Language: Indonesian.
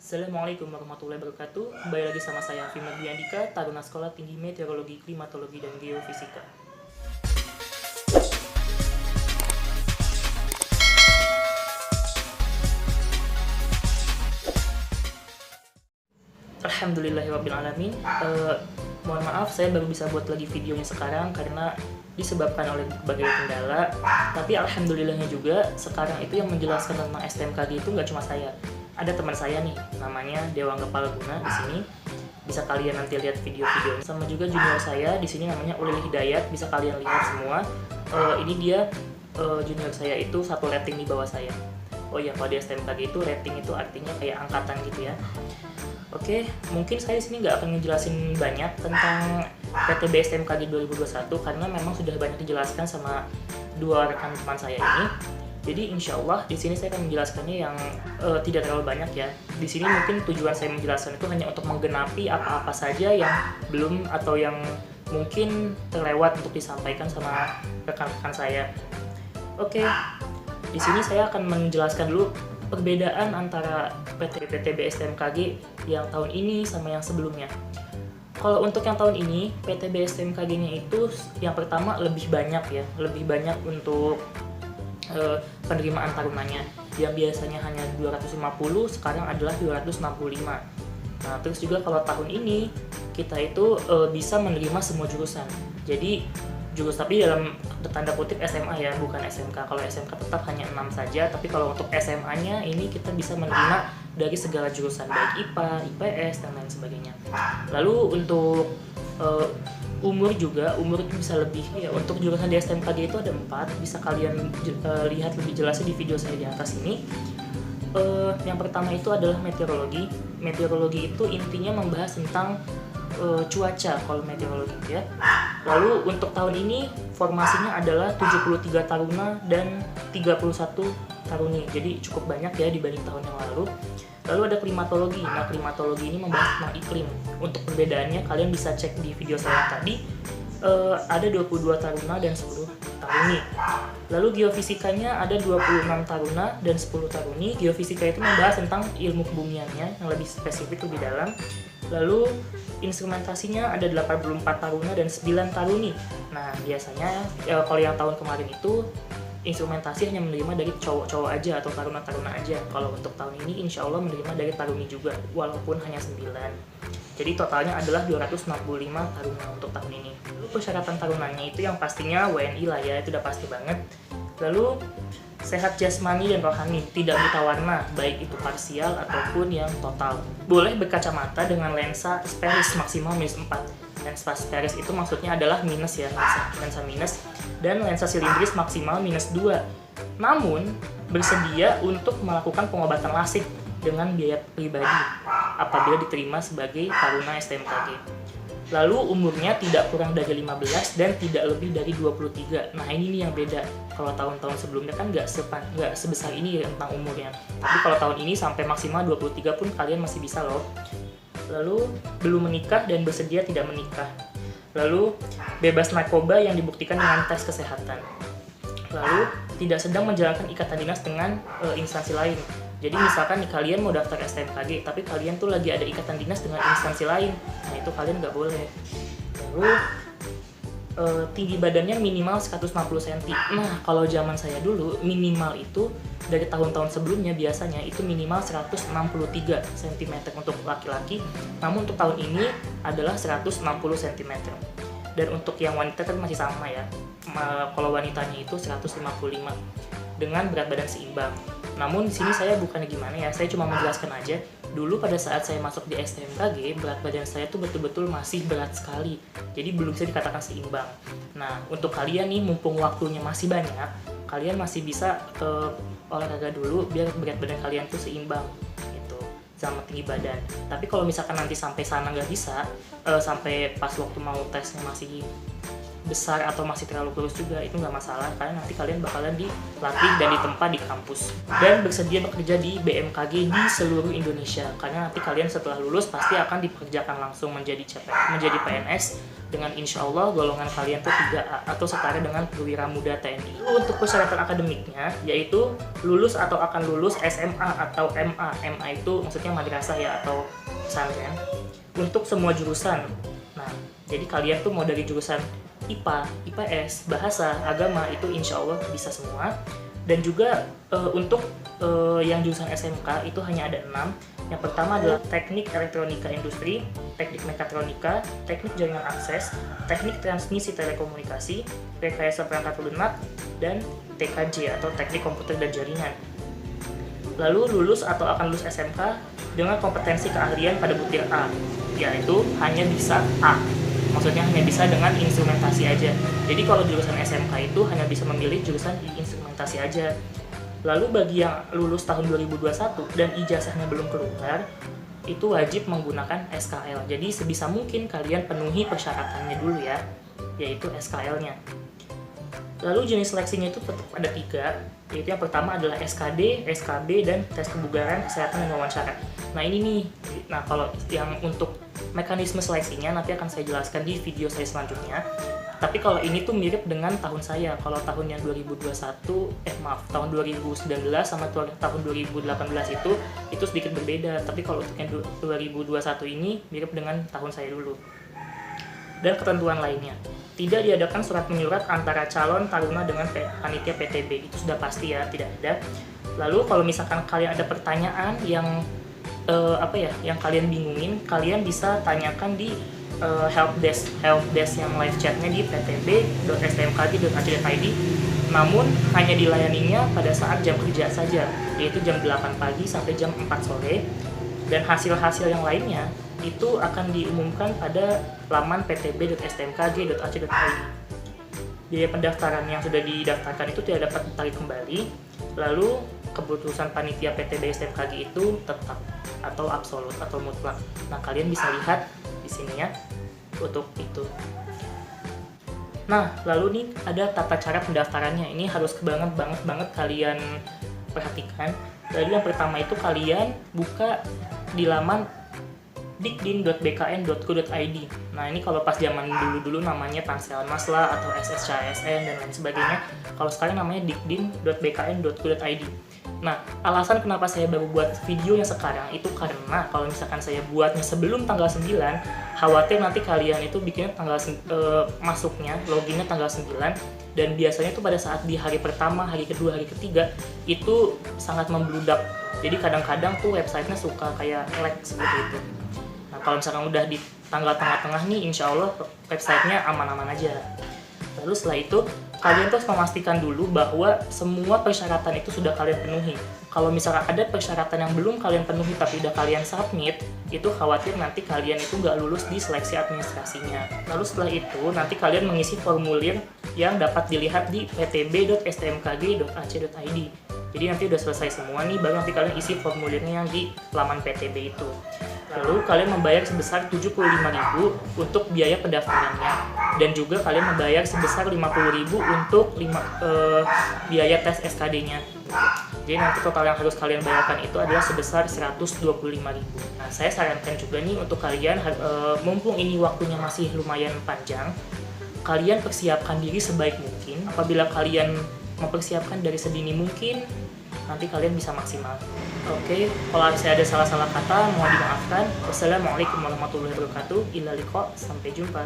Assalamualaikum warahmatullahi wabarakatuh. Kembali lagi sama saya Vima Andika, Taruna Sekolah Tinggi Meteorologi, Klimatologi, dan Geofisika. Alhamdulillahirrabbilalamin. Mohon maaf saya baru bisa buat lagi videonya sekarang karena disebabkan oleh berbagai kendala. Tapi alhamdulillahnya juga sekarang itu yang menjelaskan tentang STMKG itu nggak cuma saya. Ada teman saya nih, namanya Dewangga Palguna di sini. Bisa kalian nanti lihat video-videonya. Sama juga junior saya di sini namanya Ulil Hidayat, bisa kalian lihat semua. Ini dia junior saya itu satu rating di bawah saya. Oh iya, kalau di STMKG itu rating itu artinya kayak angkatan gitu ya. Oke, mungkin saya sini nggak akan ngejelasin banyak tentang PTB STMKG 2021 karena memang sudah banyak dijelaskan sama dua rekan teman saya ini. Jadi insya Allah di sini saya akan menjelaskannya yang tidak terlalu banyak ya. Di sini mungkin tujuan saya menjelaskan itu hanya untuk menggenapi apa-apa saja yang belum atau yang mungkin terlewat untuk disampaikan sama rekan-rekan saya. Oke, di sini saya akan menjelaskan dulu perbedaan antara PTB STMKG yang tahun ini sama yang sebelumnya. Kalau untuk yang tahun ini, PTB STMKG-nya itu yang pertama lebih banyak ya, lebih banyak untuk penerimaan tarunanya. Yang biasanya hanya 250, sekarang adalah 265. Nah, terus juga kalau tahun ini kita itu bisa menerima semua jurusan. Jadi tapi dalam tanda kutip SMA ya, bukan SMK. Kalau SMK tetap hanya 6 saja, tapi kalau untuk SMA-nya ini kita bisa menerima dari segala jurusan, baik IPA, IPS, dan lain sebagainya. Lalu untuk umur itu bisa lebih ya. Untuk jurusan di STMKG itu ada 4, bisa kalian lihat lebih jelasnya di video saya di atas ini. Yang pertama itu adalah meteorologi. Meteorologi itu intinya membahas tentang cuaca kalau meteorologi ya. Lalu untuk tahun ini formasinya adalah 73 taruna dan 31 taruni. Jadi cukup banyak ya dibanding tahun yang lalu. Lalu ada klimatologi. Nah, klimatologi ini membahas tentang iklim. Untuk perbedaannya kalian bisa cek di video saya tadi. Ada 22 taruna dan 10 taruni. Lalu geofisikanya ada 26 taruna dan 10 taruni. Geofisika itu membahas tentang ilmu kebumiannya yang lebih spesifik, lebih dalam. Lalu instrumentasinya ada 84 taruna dan 9 taruni. Nah, biasanya kalau yang tahun kemarin itu instrumentasi hanya menerima dari cowok-cowok aja atau taruna-taruna aja. Kalau untuk tahun ini insya Allah menerima dari taruni juga, walaupun hanya 9. Jadi totalnya adalah 265 taruna untuk tahun ini. Lalu persyaratan tarunanya itu yang pastinya WNI lah ya, itu udah pasti banget. Lalu sehat jasmani dan rohani, tidak buta warna, baik itu parsial ataupun yang total. Boleh berkacamata dengan lensa asperis maksimal -4. Lensa asperis itu maksudnya adalah minus ya, lensa minus. Dan lensa silindris maksimal -2. Namun, bersedia untuk melakukan pengobatan lasik dengan biaya pribadi apabila diterima sebagai taruna STMKG. Lalu umurnya tidak kurang dari 15 dan tidak lebih dari 23. Nah, ini nih yang beda. Kalau tahun-tahun sebelumnya kan nggak sebesar ini ya tentang umurnya. Tapi kalau tahun ini sampai maksimal 23 pun kalian masih bisa loh. Lalu belum menikah dan bersedia tidak menikah. Lalu bebas narkoba yang dibuktikan dengan tes kesehatan. Lalu tidak sedang menjalankan ikatan dinas dengan instansi lain. Jadi misalkan nih kalian mau daftar STMKG, tapi kalian tuh lagi ada ikatan dinas dengan instansi lain, nah itu kalian nggak boleh. Lalu tinggi badannya minimal 160 cm. Nah, kalau zaman saya dulu minimal itu dari tahun-tahun sebelumnya biasanya itu minimal 163 cm untuk laki-laki. Namun untuk tahun ini adalah 160 cm. Dan untuk yang wanita kan masih sama ya. Kalau wanitanya itu 155 dengan berat badan seimbang. Namun di sini saya bukannya gimana ya, saya cuma menjelaskan aja. Dulu pada saat saya masuk di STMKG, berat badan saya tuh betul-betul masih berat sekali. Jadi belum bisa dikatakan seimbang. Nah, untuk kalian nih, mumpung waktunya masih banyak, kalian masih bisa olahraga dulu biar berat badan kalian tuh seimbang gitu sama tinggi badan. Tapi kalau misalkan nanti sampai sana nggak bisa, sampai pas waktu mau tesnya masih besar atau masih terlalu kurus juga, itu nggak masalah karena nanti kalian bakalan dilatih dan ditempa di kampus. Dan bersedia bekerja di BMKG di seluruh Indonesia, karena nanti kalian setelah lulus pasti akan dipekerjakan langsung menjadi menjadi PNS dengan insya Allah golongan kalian tuh 3A atau setara dengan perwira muda TNI. Untuk persyaratan akademiknya yaitu lulus atau akan lulus SMA atau MA. MA itu maksudnya madrasah ya atau pesantren untuk semua jurusan. Nah, jadi kalian tuh mau dari jurusan IPA, IPS, bahasa, agama itu insya Allah bisa semua. Dan juga untuk yang jurusan SMK itu hanya ada 6. Yang pertama adalah teknik elektronika industri, teknik mekatronika, teknik jaringan akses, teknik transmisi telekomunikasi, rekayasa perangkat lunak, dan TKJ atau teknik komputer dan jaringan. Lalu lulus atau akan lulus SMK dengan kompetensi keahlian pada butir A, yaitu hanya bisa A. Maksudnya hanya bisa dengan instrumentasi aja. Jadi kalau jurusan SMK itu hanya bisa memilih jurusan instrumentasi aja. Lalu bagi yang lulus tahun 2021 dan ijazahnya belum keluar, itu wajib menggunakan SKL. Jadi sebisa mungkin kalian penuhi persyaratannya dulu ya, yaitu SKL-nya. Lalu jenis seleksinya itu tetap ada 3, yaitu yang pertama adalah SKD, SKB, dan tes kebugaran, kesehatan, dan wawancara. Nah ini nih, kalau yang untuk mekanisme seleksinya nanti akan saya jelaskan di video saya selanjutnya. Tapi kalau ini tuh mirip dengan tahun saya. Kalau tahun yang 2021, tahun 2019 sama tahun 2018 itu sedikit berbeda. Tapi kalau untuk yang 2021 ini mirip dengan tahun saya dulu. Dan ketentuan lainnya, tidak diadakan surat menyurat antara calon taruna dengan panitia PTB, itu sudah pasti ya, tidak ada. Lalu kalau misalkan kalian ada pertanyaan yang yang kalian bingungin, kalian bisa tanyakan di helpdesk yang live chatnya di ptb.stmkg.ac.id. Namun hanya dilayaninya pada saat jam kerja saja, yaitu jam 8 pagi sampai jam 4 sore. Dan hasil-hasil yang lainnya itu akan diumumkan pada laman ptb.stmkg.ac.id. Biaya pendaftaran yang sudah didaftarkan itu tidak dapat ditarik kembali. Lalu keputusan panitia PTB STMKG itu tetap atau absolut atau mutlak. Nah, kalian bisa lihat di sini ya untuk itu. Nah, lalu nih ada tata cara pendaftarannya. Ini harus banget kalian perhatikan. Jadi yang pertama itu kalian buka di laman dikdin.bkn.go.id. Nah ini kalau pas zaman dulu namanya Panselmas lah atau SSCSN dan lain sebagainya. Kalau sekarang namanya dikdin.bkn.go.id. Nah alasan kenapa saya baru buat videonya sekarang itu karena kalau misalkan saya buatnya sebelum tanggal 9, khawatir nanti kalian itu bikinnya masuknya, loginnya tanggal 9. Dan biasanya tuh pada saat di hari pertama, hari kedua, hari ketiga itu sangat membludak. Jadi kadang-kadang tuh websitenya suka kayak lag seperti itu. Nah kalau misalkan udah di tanggal tengah-tengah nih, insya Allah websitenya aman-aman aja. Lalu setelah itu kalian tuh harus memastikan dulu bahwa semua persyaratan itu sudah kalian penuhi. Kalau misalkan ada persyaratan yang belum kalian penuhi tapi udah kalian submit, itu khawatir nanti kalian itu nggak lulus di seleksi administrasinya. Lalu setelah itu nanti kalian mengisi formulir yang dapat dilihat di ptb.stmkg.ac.id. Jadi nanti udah selesai semua nih, baru nanti kalian isi formulirnya yang di laman PTB itu. Lalu kalian membayar sebesar 75.000 untuk biaya pendaftarannya. Dan juga kalian membayar sebesar 50.000 untuk biaya tes SKD-nya. Jadi nanti total yang harus kalian bayarkan itu adalah sebesar 125.000. Nah, saya sarankan juga nih untuk kalian, mumpung ini waktunya masih lumayan panjang, kalian persiapkan diri sebaik mungkin. Apabila kalian mempersiapkan dari sedini mungkin, nanti kalian bisa maksimal. Oke, kalau saya ada salah-salah kata, mohon dimaafkan. Wassalamualaikum warahmatullahi wabarakatuh. Illa liqa, sampai jumpa.